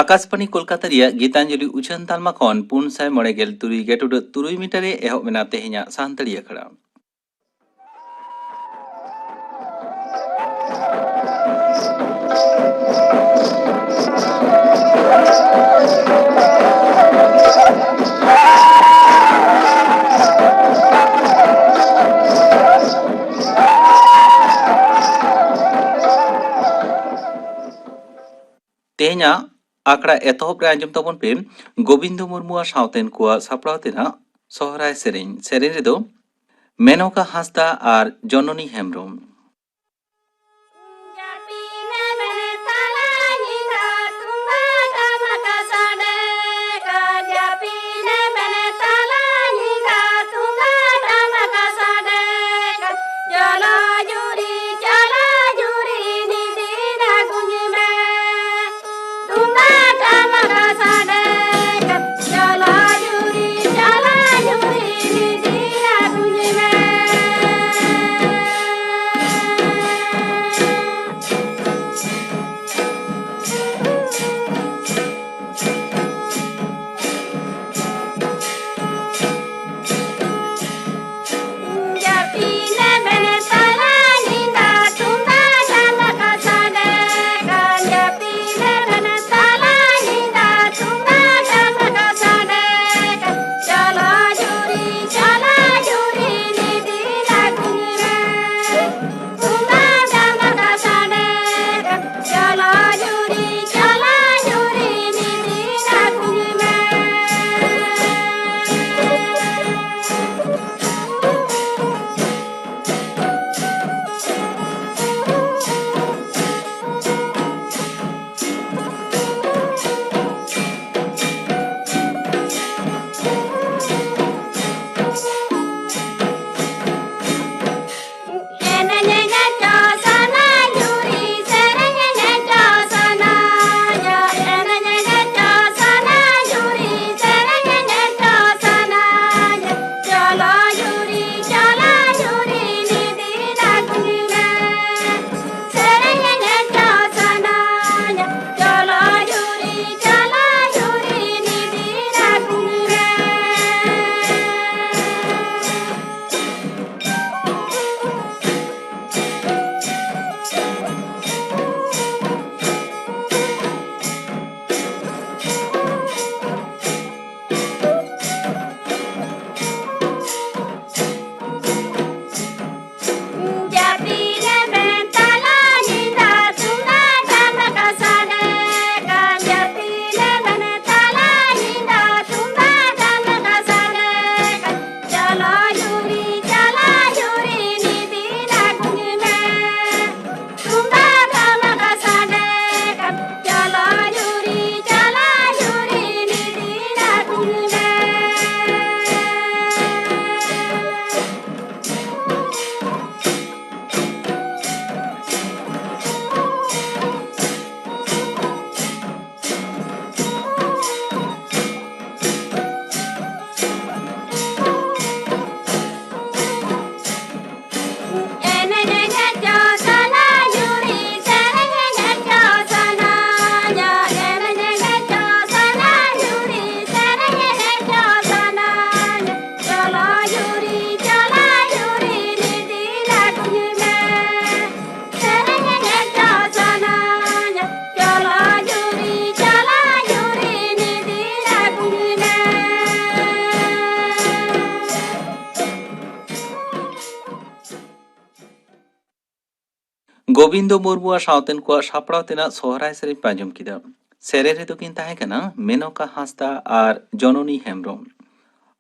आकाशवाणी कोलकाता रिया गीतांजलि उछन तालमा खन 493 मीटर एहब मेना तेहेña सानताड़ी अखड़ा। तेहेña आकड़ा एतहब रे आंजम तबन पे गोविंदो मुर्मुआ सावतेन कुआ सापड़ाव तेना सोहराय सेरेñ रे दो मेनका हांसदा और जननी हेम्ब्रम। गोविंदो मुर्मुआ सावतेन कुआ सापड़ाव तेना सोहराय सेरेñ पांजम किदा। सेरे रे किन ताहे कना मेनका हांसदा और जननी हेम्ब्रम।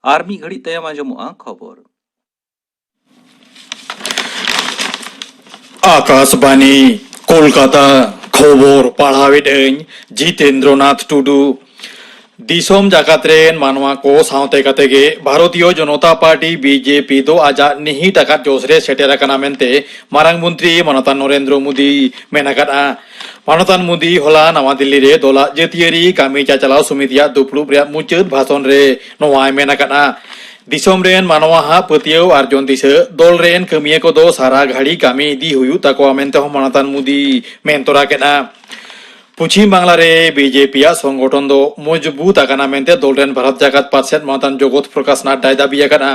और मी घड़ी तयम आंजमोआ खबर। आकाशवाणी कोलकाता खबर पढ़ावेदेñ जितेंद्रनाथ टुडू। दिसोम जाकात रेन मानवा को सावते कतेगे भारतीय जनता पार्टी बीजेपी दो आजा निही टाका जोसरे सेटेरा कना मेनते मारांग मंत्री मानतान नरेंद्र मोदी मेनाकादा। मानतान मोदी होला नवा दिल्ली रे दोला जतियारी कामी चाचलाव समितिया दुपड़ुब रे मुचाद भाषण रे नवाय मेनाकादा। दिसोम रेन मानवा हा पतियो और जंतिस दल रेन कमिया को दो सारा घाड़ी कामी दी हुयु ताको मेनते हो मानतान मोदी मेनतोरा केना। पश्चिम बांग्ला रे बीजेपी संगठन दो मजबूत आकाना मेंते दलरेन भारत जागात पार्षद मानतान जगत प्रकाश नाड्डा दाबी आकाना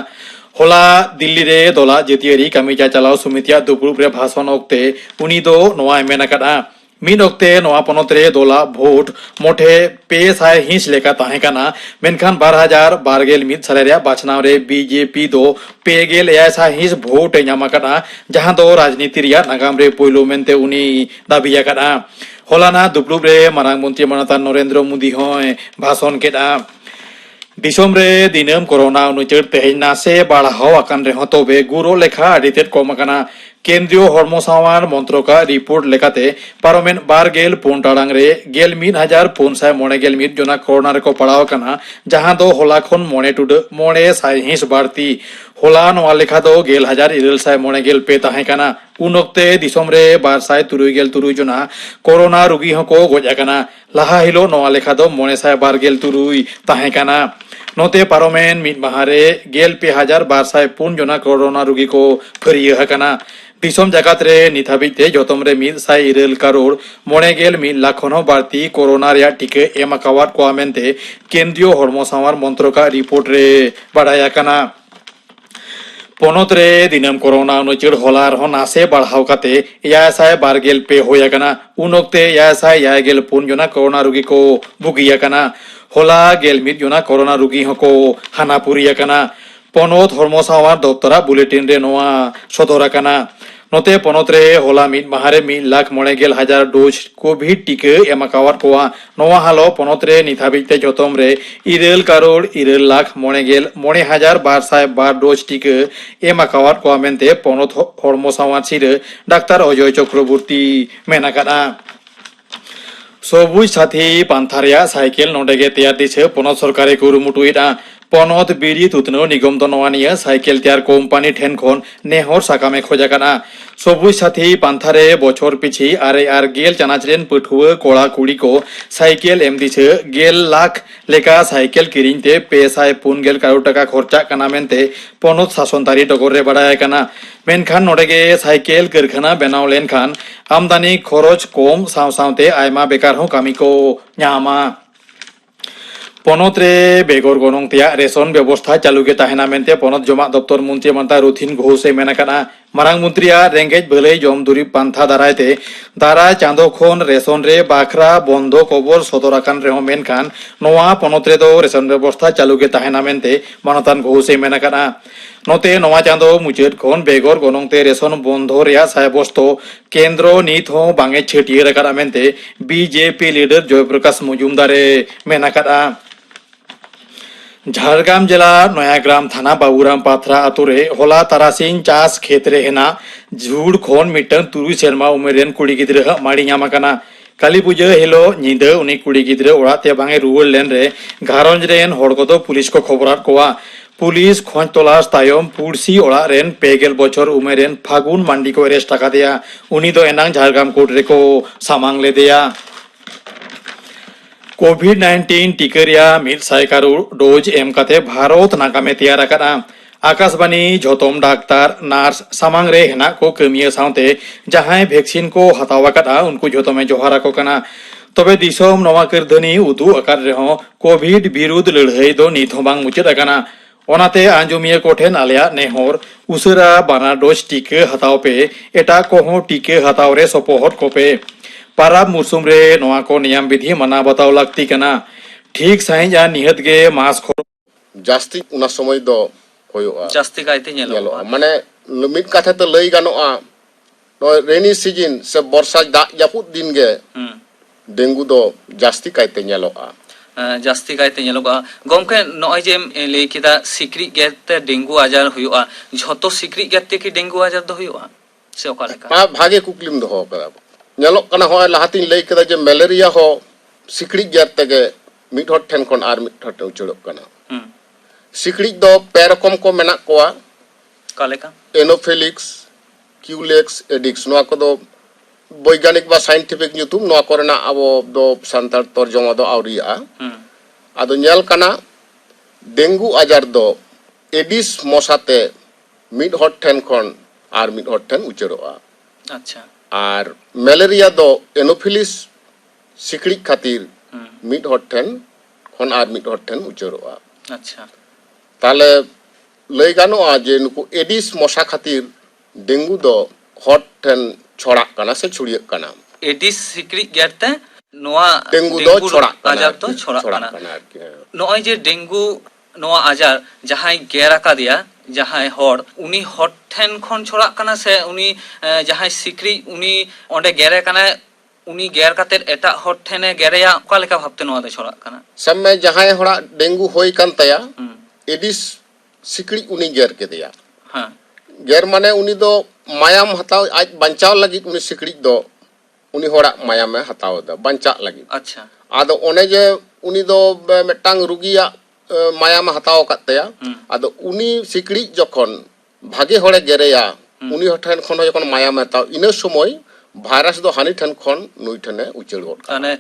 होला दिल्ली रे दला जेतियारी कामी चालाव समितिया दुपुरुब रे भाषण ओक्ते उनी दो नोआ मेन आकाना मीन ओक्ते नोआ पनत रे दला भोट मोठे पे साय हिंस लेका ताहे काना मेनखान 2012 सालेरिया बाचनाव रे बीजेपी दो पेगेल ऐसा हिंस भोट ᱧᱟᱢ आकाना जहां दो राजनीति रिया नागाम रे पोइलो मेनते उनी दाबी आकाना होलाना दुपुरुब रे मारांग मंत्री मानतान नरेंद्र मोदी होय भाषण केदा दिसोम रे दिनम कोरोना अनुचर तेहेन नासे बाढ़ाव आकान रे तबे गुरो लेखा आडितेट कम आकाना केंद्रीय हर्म सामार मंत्रका रिपोर्ट लेकाते पारमेन 12 टाड़ांग रे 11,491 जना कोरोना रे को पड़ाव आकाना जहां दो होला खन मोने टुड मोने साय हिंस बाड़ती होला नवा लेखा दो 11,990 पे ताहे काना उन ओक्ते दिसोम रे 273 जना कोरोना रोगी हको गज आकाना लाहा हिलो नवा लेखा दो 923 ताहे काना नोते पारमेन मिद माहारे 12,204 जना कोरोना रोगी को फरिया हकाना दिसोम जगत रे निथाबिते जोतम रे 1.9 करोड़ 91 लाख खनो बाड़ती कोरोना रे टीके एम आकावात को मेनते केंद्रीय हर्म सामार मंत्रका रिपोर्ट रे बाड़ाया काना पनत रे दिनम कोरोना अनुचर होलार हो नासे बढ़ाव काते 12 पे होया काना उन ओक्ते 12 जना कोरोना रोगी को बुगिया काना होला 11 जना कोरोना रोगी हको हानापुरिया काना पनत हर्म सामार दफ्तरा बुलेटिन रे नोआ सदरा काना नोते पनत रे होला मिद माहारे 1,90,000 डोज कोविड टीके एमाकावात कोआ नोआ हालो पनत रे निथाबिते जोतम रे 1 करोड़ 1,09,202 डोज टीके एमाकावात कोआ मेनते पनत हर्म सामार सिरे डाक्तार अजय चक्रवर्ती मेनाकाना सबुज साथी पांथारिया साइकेल नोडेगे तैयार दिसे पनत सरकारे कुरुमुटुइदा पनत बिरी तुतनो निगम तो नवानिया साइकेल तैयार कोम्पानी ठेन खन नेहर साकामे खोजाकाना सबुज साथी पांथारे बछर पिछि आरे आर गेल चानाचरेन पठुआ कोड़ा कुड़ी को साइकेल एम दिसे 1 लाख लेका साइकेल किरिंते 550 करोड़ टाका खर्चा काना मेनते पनत शासनतारी डगर रे बाडाय काना मेनखान नोडेगे साइकेल कारखाना बनाव लेनखान आमदानी खरच कम साव सावते आयमा बेकार हो कामी को ᱧᱟᱢᱟ पनत रे बेगर गनंग तेया रेशन व्यवस्था चालू के ताहेना मेनते पनत जमा दफ्तर मंत्री मंता रुथिन घोषे मेनाकाना मारांग मंत्रिया रेंगेज भलाई जम दुरिब पांथा दारायते दाराय चांदो खन रेशन रे बाखरा बंधो कबर सदराकान रे मेनखान नोआ पनत रे दो रेशन व्यवस्था चालू के ताहेना मेनते मानतान घोषे मेनाकाना नोते नोआ चांदो मुचाद खन बेगर गनंग ते रेशन बंधो रेया सायबस्तो केंद्र नित हो बांगे छेटियर काना मेनते बीजेपी लीडर जयप्रकाश मुजुमदारे मेनाकाना झारग्राम जिला नयाग्राम थाना बाबूराम पाथरा आतुरे होला तारासिन चास खेतरे हेना झुड़ खन मिटन 3 सेरमा उमेरेन कुड़ी गिद्रा माड़ी ᱧᱟᱢᱟᱠᱟᱱᱟ काली पूजा हेलो ᱧᱤᱫᱟᱹ उनी कुड़ी गिद्रा ओड़ाते बांगे रुवाड़ लेन रे घारंज रेन हड़ को दो पुलिस को खबरात कोआ पुलिस खोज तलाश तायम पुरसी ओड़ा रेन 2 बछर उमेरेन फागुन मांडी को अरेस्ट आकादेया उनी दो एनांग झारग्राम कोर्ट रे को सामांग लेदेया कोविड-19 टीका 100 करोड़ डोज एम काते भारत नाकामे तैयार आकाना आकाशवाणी झोतम डाक्तार नार्स सामांग रे हेना को कमिया सावते जहां वैक्सीन को हतावा काटा उनको झोतमे जोहारा को कना तबे दिसोम नवा करधनी उदु आकार रे हो कोविड विरुद्ध लड़ाई दो निथो बांग मुचाद आकाना ओनाते आंजुमिया कोठेन आलिया नेहर उसरा बाना डोज टीके हताव पे एटा कोहो टीके हताव रे सपोहट कोपे पाराब मुसुम रे नोआ को नियम विधि मना बताव लगती कना ठीक सही जा निहत गे मास खो जास्ती उना समय दो होयोआ जास्ती कायते ñeloa माने मिट काथे तो लई गानोआ नो रेनी सीजन से वर्षा दाग जापुद दिन गे डेंगू दो जास्ती कायते ñeloa जास्ती कायते ñeloa गमके नय जे लई किदा सिक्री गेते डेंगू आजार हुयोआ झतो सिक्री गेते कि डेंगू आजार दो हुयोआ से ओका लेका भागे कुकलिम दो करा ñelok kana hoy lahatin lay keda je malaria ho sikri ger tege mid hot ten kon ar mid hot uchulok kana sikri do perokom ko menak koa kaleka Anopheles Culex aedes noa ko do boiganik ba scientific nyutum noa korena abo do santar torjoma do auria ado ñel kana dengue ajar do aedes mosate mid hot ten kon ar mid hot ten ucheroa acha R malaria দো Anopheles सिकड़ी खातिर mid हर ठेन खन are mid हर ठेन उचारोआ अच्छा ताले लई गानोआ जे नुकु Aedes मशा खातिर dengue दो हर ठेन छड़ाक काना से छुड़ियक काना एडिस सिकड़ी गेरते नोआ डेंगू दो छड़ाक काना आजार तो छड़ाक काना नोय जे डेंगू नोआ आजार जहां गेरा का दिया जहां हर उनी हर ठेन खन छड़ाक काना से उनी जहां सिकड़ी उनी ओंडे गेरे काना उनी गेर काते एटा हर ठेने गेरेया ओका लेका भाबते नोआ दो छड़ाक काना सब में जहां हड़ा डेंगू होई कान तया एडिस सिकड़ी उनी गेर के दिया हां गेर माने उनी दो मायाम हताव आज बंचाव लगी उनी सिकड़ी दो उनी हड़ा मायाम में हताव दा बंचा लगी अच्छा आदो ओने जे उनी दो मेटांग रुगिया मायाम हताव कातया आदो उनी सिकड़ी जखन भागे हड़े गेरेया उनी हठन खन जखन मायाम हताव इने समय भाइरस दो हानि ठन खन नुई ठने उचेड़ गोट ताने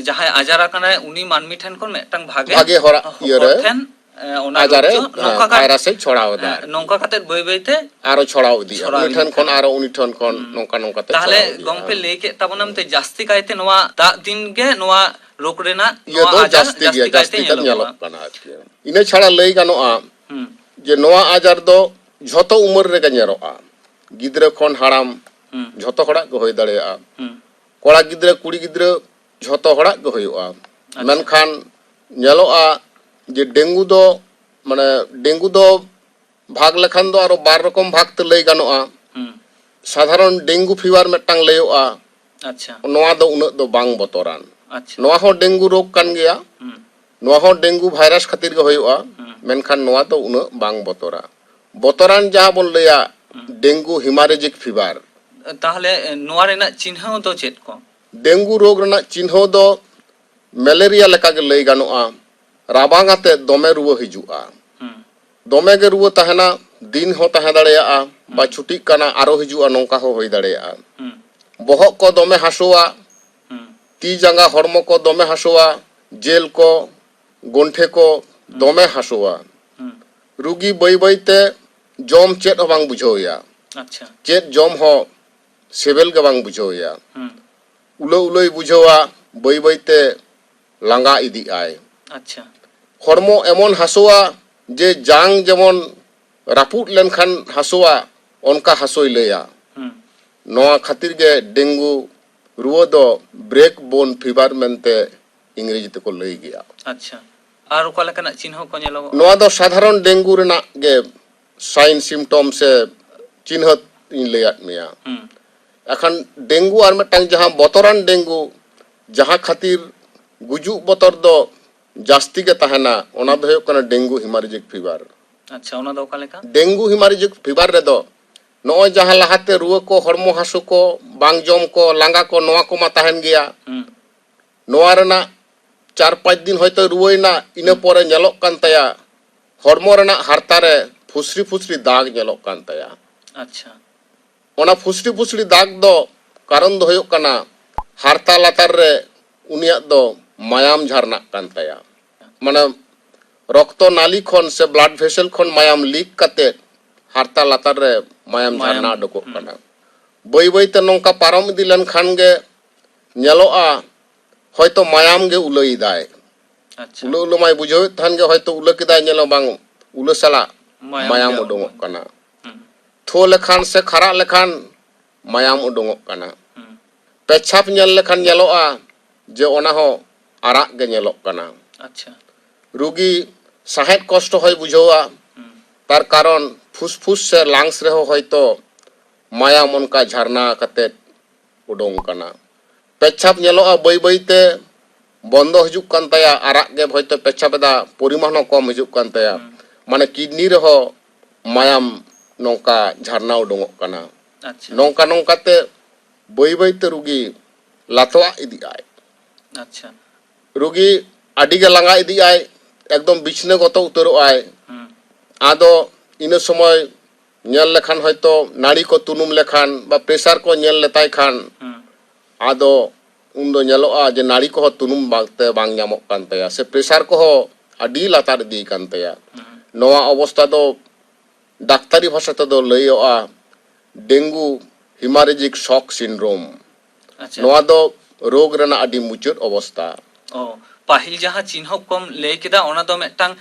जहां आजारा काना उनी मानमी ठन खन मेटांग भागे भागे हड़ा इयरे ठन ओना आजारे नोका का भाइरस छड़ाव दा नोका काते बय बयते आरो छड़ाव दी उनी ठन खन आरो उनी ठन खन नोका नोका ते ताहले गंपे लेके तबनम ते जास्ती कायते नोआ दा दिन गे नोआ रोक रेना ये दो जास्ती काते ñelok kana ine छाड़ा लई गानोआ जे नोआ आजार दो झोतो उमर रे गनेरोआ गिद्रे खन हाराम झोतो हड़ा गो होय दाड़ेया कोड़ा गिद्रे कुड़ी गिद्रे झोतो हड़ा गो होयआ मेनखान ñeloआ जे डेंगू दो माने डेंगू दो भाग लखन दो आरो बार रकम भाग ते लई गानोआ साधारण डेंगू फीवर मेटांग लयोआ अच्छा नोआ दो उन दो बांग बतोरान अच्छा नोआ हो डेंगू रोग कान गया नोआ हो डेंगू भाइरस खातिर गो होयआ मेनखान नोआ दो उन बांग बतोरा बतोरान जहां बोल लया डेंगू हिमारेजिक फीवर ताहले नोआ रेना चिन्ह दो चेत को डेंगू रोग रेना चिन्ह दो मलेरिया लेका के लई गानोआ राबांगाते दोमे रुवा हिजुआ दोमे के रुवा तहना दिन हो तह दाड़ेया बा छुटी काना आरो हिजुआ नोंका हो होई दाड़ेया बहक को दोमे हासुआ ती जांगा हड़मो को दोमे हासुआ जेल को गोंठे को दोमे हासुआ रुगी बई बईते जम चेत हो बांग बुझोया अच्छा चेत जम हो सेबेल के बांग बुझोया उलो उलोई बुझोआ बई बईते लांगा इदी आय अच्छा हड़मो एमन हासुआ जे जांग जेमन रापुट लेनखान हासुआ उनका हासुई लया नोआ खातिर गे डेंगू रुवा दो ब्रेक बोन फीवर मेनते इंग्रेजी ते को लई गया अच्छा आर ओका लेका चिन्ह को ñelo नोआ दो साधारण डेंगू रेना गे साइन सिम्टम से चिन्ह इन लयात मिया एखन डेंगू आर मेटांग जहां बतरान डेंगू जहां खातिर गुजु बतर दो जास्ती के तहना ओना दो होय डेंगू हिमारेजिक फीवर अच्छा ओना दो ओका लेका डेंगू हिमारेजिक फीवर रे दो नोय जहां लहाते रुवा को हड़मो हासु को बांग जम को लांगा को नोआ को मा तहन गया नोआ रेना 4-5 दिन होयतो रुवाइना इने परे ñelok kan taya हड़मो रेना हारता रे फुसरी फुसरी दाग ñelok kan taya अच्छा ओना फुसरी फुसरी दाग दो कारण दो होयक काना हारता लातार रे उनिया दो मायाम झरना कान तया माने रक्त नाली खन से ब्लड वेसल खन मायाम लीक काते हारता लातार रे मायाम झरना डको काना बई बई ते नोंका पारम इदी लन खान गे ñeloआ होयतो मायाम गे उलई दाय अच्छा उलो उलो माय बुझो थान गे होयतो उलो किदाय ñelo बांग उलो सला मायाम उडोंगक काना थो लेखान से खरा लेखान मायाम उडोंगक काना पेछाप ñel लेखान ñeloआ जे ओना हो आराक गे ñelok काना अच्छा रुगी साहेद कष्ट होय बुझोआ तार कारण फुसफुस से लांग्स रे होयतो मायाम उनका झरना काते उडोंग काना पेछाप ñeloआ बई बईते बंदो हजुक कान तया आराक गे होयतो पेछाप दा परिमाण कम हजुक कान तया माने किडनी रे हो मायाम नोंका झरना उडोंगक काना अच्छा नोंका नोंकाते बई बईते रुगी लातवा इदी आय अच्छा रुगी आडी गे लांगा इदी आय एकदम बिछने गत उतरो आय आदो इन समय ñel लेखान होयतो नाड़ी को तुनुम लेखान बा प्रेशर को ñel लेताय खान आदो उन दो ñeloआ जे नाड़ी को तुनुम बागते बांग ñamok kan taya से प्रेशर को आडी लातार दी kan taya नोआ अवस्था दो डाक्तारी भाषा ते दो लयोआ डेंगू हिमारेजिक शॉक सिंड्रोम अच्छा नोआ दो रोग रेना आदि मुचाद अवस्था ओ पाहिल जहां चिन्ह कम लay केदा ओना दो मिदटांग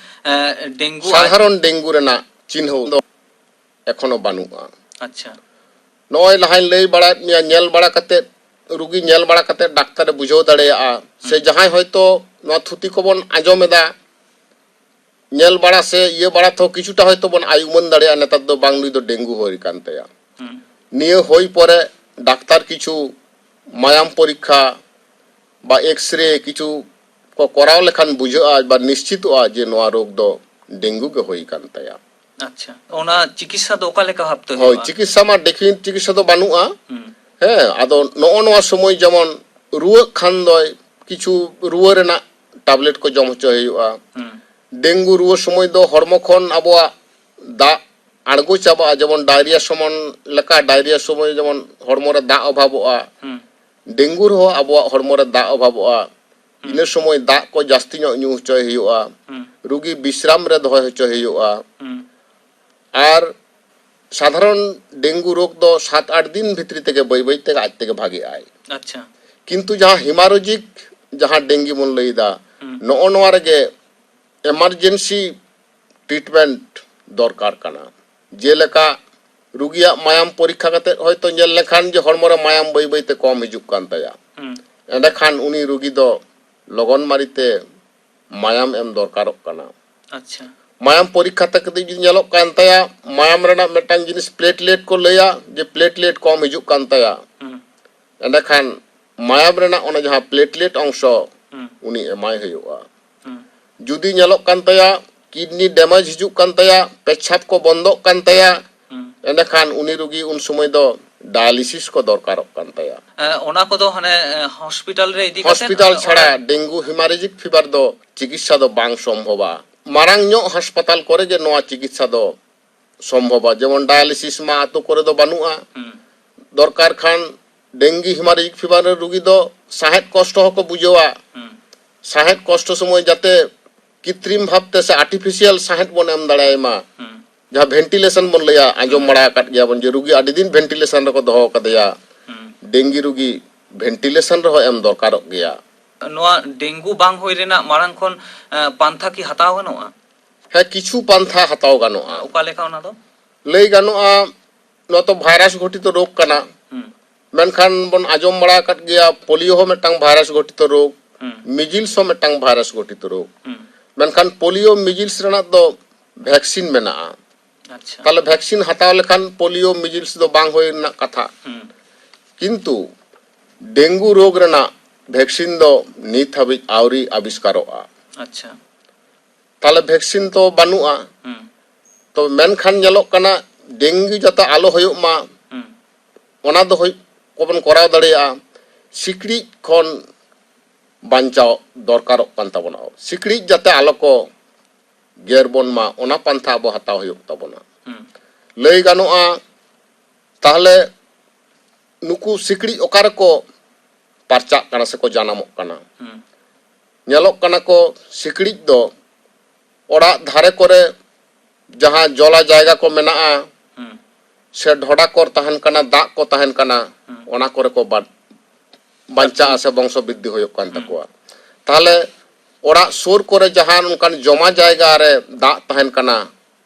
डेंगू साधारण डेंगू रेना चिन्ह दो एखोनो बानुआ अच्छा नय लहाय लay बड़ा मिया नेल बड़ा कते रुगी नेल बड़ा कते डाक्टर बुझो दाड़ेया से जहां हयतो नवा थुति को बन आजोमेदा नेल बड़ा से ये बड़ा तो किछुटा हयतो बन आयुमन दाड़ेया नेतार दो बांग नुई दो डेंगू होय कान तया निये होय परे डाक्टर किछु मायाम परीक्षा बा एक्सरे किछु को कराव लेखान बुझा बा निश्चितआ जे नवा रोग दो डेंगू के होई कान तया अच्छा ओना चिकित्सा दो ओका लेका भाबते होय चिकित्सा मा देखिन चिकित्सा दो बानुआ हे आदो नो नवा समय जेमन रुवा खान दय किछु रुवा रेना टैबलेट को जम होचो हुआ डेंगू रुवा समय दो हरमो खन आबोआ दा आड़गो चाबा जेमन डायरिया समन लेका डायरिया समय जेमन हरमो रे दा अभावआ डेंगू रहो आबोआ हरमो रे दा अभावआ इन समय दा को जास्ती न्यू होचो हुआ रुगी विश्राम रे दो होचो हुआ और साधारण डेंगू रोग दो 7-8 दिन भितरी तेगे बई बई तेगे आज तेगे भागे आए अच्छा किंतु जहां हेमारोजिक जहां डेंगू मन लईदा नो नोआ रेगे इमरजेंसी ट्रीटमेंट दरकार कना जेलेका रुगिया मायाम परीक्षा करते हयतो नेल लेखान जे हरमो रे मायाम बई बई ते कम हिजुक कान तया एंडे खान उनी रुगी दो लगन मारिते मायाम एम दरकारक कना अच्छा मायाम परीक्षा तक दी नेलोक कान तया मायाम रेना मेटांग जिनिस प्लेटलेट को लया जे प्लेटलेट कम हिजुक कान तया एंडे खान मायाम रेना ओना जहां प्लेटलेट अंश उनी एमाय हुआ जुदी नेलोक कान तया किडनी डैमेज हिजुक कान तया पेछाब को बंदोक कान तया एंडे खान उनी रुगी उन समय दो डायलिसिस को दरकारक कान तया ओना को दो हने हॉस्पिटल रे इदी हॉस्पिटल छड़ा डेंगू हेमारेजिक फीवर दो चिकित्सा दो बांग संभवा मारांग नो अस्पताल करे जे नोआ चिकित्सा दो संभवा जेमन डायलिसिस मा आतो करे दो बानुआ दरकार खान डेंगू हेमारेजिक फीवर रुगी दो साहेत कष्ट हको बुझवा साहेत कष्ट समय जाते कृत्रिम भावते से आर्टिफिशियल साहेत बन एम दाड़ायमा जहां वेंटिलेशन बन लया आंजम बड़ा काट गया बन जे रुगी आदि दिन वेंटिलेशन रको दहो कदया डेंगू रुगी वेंटिलेशन रहो एम दरकारक गया नोआ डेंगू बांग होय रेना मारांग खन पांथा की हताव गनोआ है किछु पांथा हताव गानोआ ओका लेका ओना दो लई गानोआ नो तो भाइरस घटित रोग कना मेनखान बन आजम बड़ा काट गया पोलियो हो मेटांग भाइरस घटित रोग मिजिल्स हो मेटांग भाइरस घटित रोग मेनखान पोलियो मिजिल्स रेना दो वैक्सीन मेना अच्छा ताले वैक्सीन हताव लेखान पोलियो मिजिल्स दो बांग होय ना कथा किंतु डेंगू रोग रेना वैक्सीन दो नित हाबि आवरी आविष्कारोआ अच्छा ताले वैक्सीन तो बानुआ तो मेनखान नेलोक कना डेंगू जाता आलो होयोक मा ओना दो होय कोबन कराव दाड़ेया सिकड़ी खन बांचाव दरकारक कान ताबोना सिकड़ी जाते आलो को गेरबन मा ओना पांथा बो हताव होयोक ताबोना लई गानोआ ताहले नुकु सिकड़ी ओकारे को पारचा कना से को जानामोक कना नेलोक कना को सिकड़ी दो ओड़ा धारे करे जहां जला जायगा को मेना से ढोडा कोर तहन कना दाग को तहन कना ओना करे को बांचा से वंश वृद्धि होयोक कान तकोआ ताहले ओड़ा सुर करे जहां उनकान जमा जायगा रे दाग तहन कना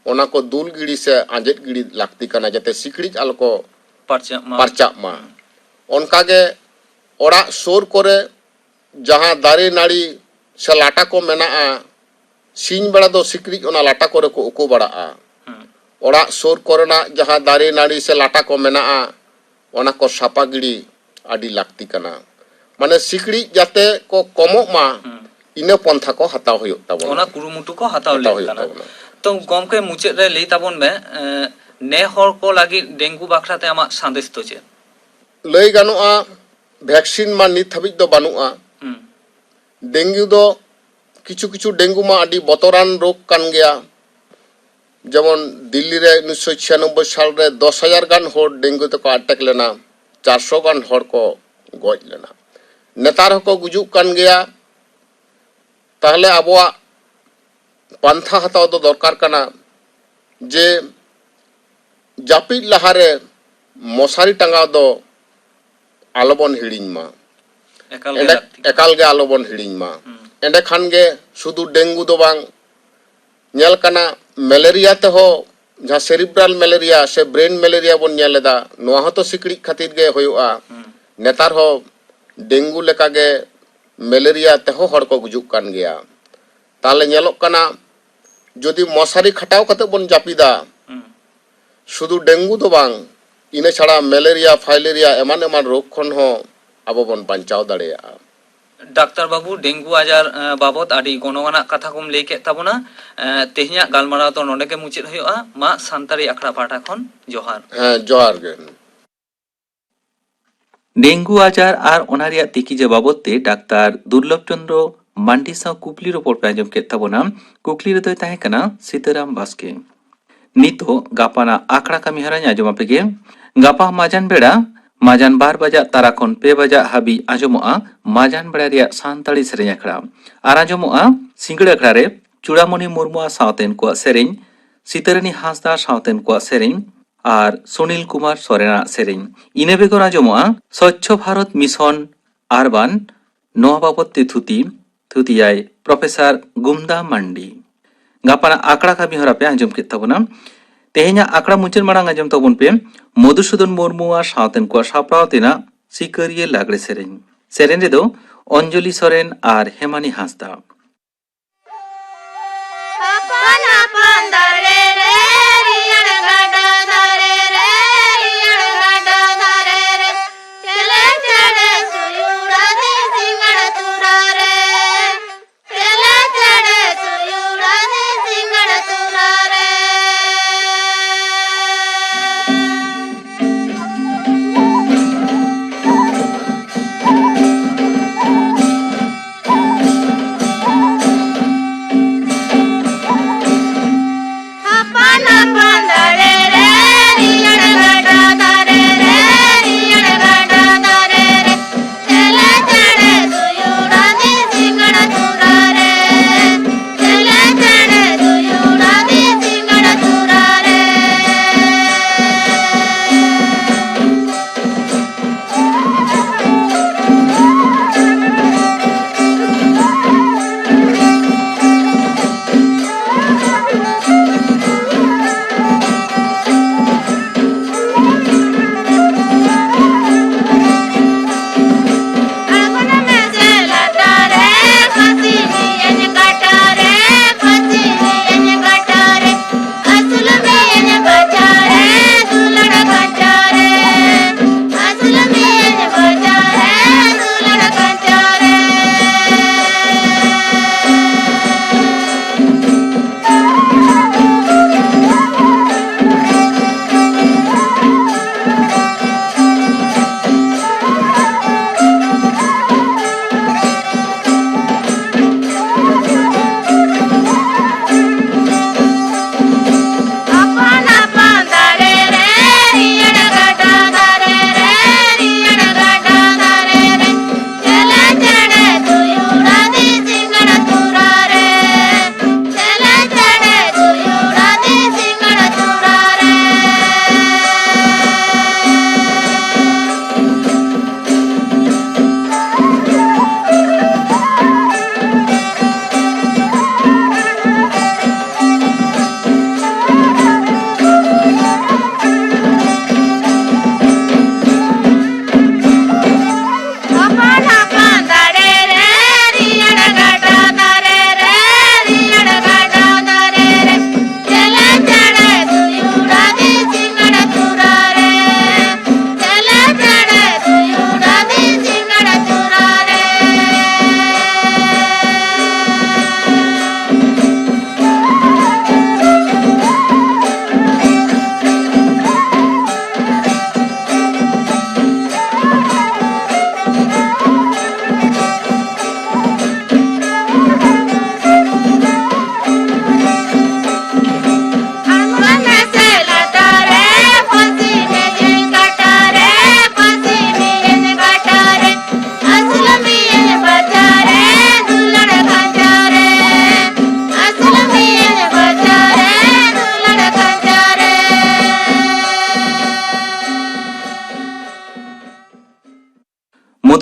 ओना को दुल गिड़ी से आंजेट गिड़ी लागती कना जते सिकड़ी आल को परचा मा उनका के ओड़ा सुर करे जहां दारे नाड़ी से लाटा को मेना सीन बड़ा दो सिकड़ी ओना लाटा करे को उकू बड़ा ओड़ा सुर कोरेना जहां दारे नाड़ी से लाटा को मेना ओना को सापा गिड़ी आदि लागती कना माने सिकड़ी जाते को कमो मा इने पंथा को हताव होयोक ताबोना ओना कुरुमुटु को हताव ले कना तो गमके मुचे रे लई ताबोन में ने हर को लागि डेंगू बाखराते आमा संदेश तो चे लई गानोआ वैक्सीन मा नित हाबि दो बानुआ डेंगू दो किछु किछु डेंगू मा आदि बतरान रोग कान गया जेमन दिल्ली रे 1996 साल रे 10,000 गान होर डेंगू तो को अटैक लेना 400 गान होर को गज लेना नेतार को गुजुक कान गया ताहले आबोआ पांथा हताव दो दरकार कना जे जापिद लहारे मशारी टांगाव दो आलोबन हिड़िंग मा एकाल एंडे एकाल गे आलोबन हिड़िंग मा एंडे खान गे शुधु डेंगू दो बांग नेल कना मलेरिया ते हो जहाँ सेरिब्रल मलेरिया से ब्रेन मलेरिया बन नेलेदा नोआ हो तो सिकड़ी खातिर गे होयुआ नेतार हो डेंगू लेका गे मलेरिया ते हो हड़ को गुजुक कान गया ताले नेलोक कना जदि मशारी खटाव कते बन जापिदा शुधु डेंगू दो बांग इने छाड़ा मलेरिया फाइलेरिया एमान एमान रोग खन हो आबो बन बांचाव दाड़ेया डाक्टर बाबू डेंगू आजार बाबत आदि गणगना कथा को लई के ताबोना तेहिया गालमाराव तो नोंडे के मुचित हुआ मा सानतारी आखड़ा पाटा खन जोहार जोहार गे डेंगू आजार और ओनारिया तिकी जे बाबत ते डाक्टर दुर्लभ चंद्र मांडी सा कुकली रिपोर्ट पे आंजम के ताबोना कुकली रे ताहे कना सीताराम बास्के नितो गापाना आखड़ा कमी हरा आंजम आपे गापा माजान बेड़ा माजान 12 बजा तारा खन 2 बजा हाबी आंजमोआ माजान बेड़ा रिया सानताड़ी सेरेñ आखड़ा आर आंजमोआ सिंगड़ आखड़ा रे चूड़ामणि मुर्मुआ सावतेन को सेरेñ सीतारानी हांसदा सावतेन को सेरेñ और सुनील कुमार सोरेना सेरेñ इने बेगर आंजमोआ स्वच्छ भारत मिशन आरबान नोआ बाबत ते थुतियाय प्रोफेसर गुमदा मांडी गापाना आकड़ा का बिहरा पे आंजम के तबना तेहेኛ आकड़ा मुचन मांग आंजम तबन पे मधुसूदन मुर्मुआ सावतेन को सापड़ाव तेना सिकरिये लागड़े सेरेñ सेरेñ रे दो अंजलि सोरेन और हेमानी हांसदा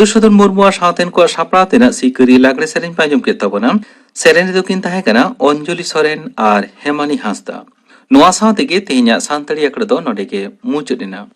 ᱢᱚᱫᱷᱩᱥূᱫᱚᱱ ᱢᱩᱨᱢᱩᱣᱟᱜ ᱥᱟᱶᱛᱮᱱ ᱠᱚᱣᱟᱜ ᱥᱟᱯᱲᱟᱣ ᱛᱮᱱᱟᱜ ᱥᱤᱠᱟᱹᱨᱤᱭᱟᱹ ᱞᱟᱜᱽᱲᱮ ᱥᱮᱨᱮᱧ ᱯᱮ ᱟᱸᱡᱚᱢ ᱠᱮᱫ ᱛᱟᱵᱚᱱᱟ᱾ ᱥᱮᱨᱮᱧ ᱨᱮᱫᱚ ᱠᱤᱱ ᱛᱟᱦᱮᱸ ᱠᱟᱱᱟ ᱚᱧᱡᱚᱞᱤ ᱥᱚᱨᱮᱱ ᱟᱨ ᱦᱮᱢᱟᱱᱤ ᱦᱟᱸᱥᱫᱟ। ᱱᱚᱣᱟ ᱥᱟᱶ ᱛᱮᱜᱮ ᱛᱮᱦᱮᱧᱟᱜ ᱥᱟᱱᱛᱟᱲᱤ ᱟᱠᱷᱲᱟ ᱫᱚ ᱱᱚᱰᱮ ᱜᱮ ᱢᱩᱪᱟᱹᱫ ᱮᱱᱟ।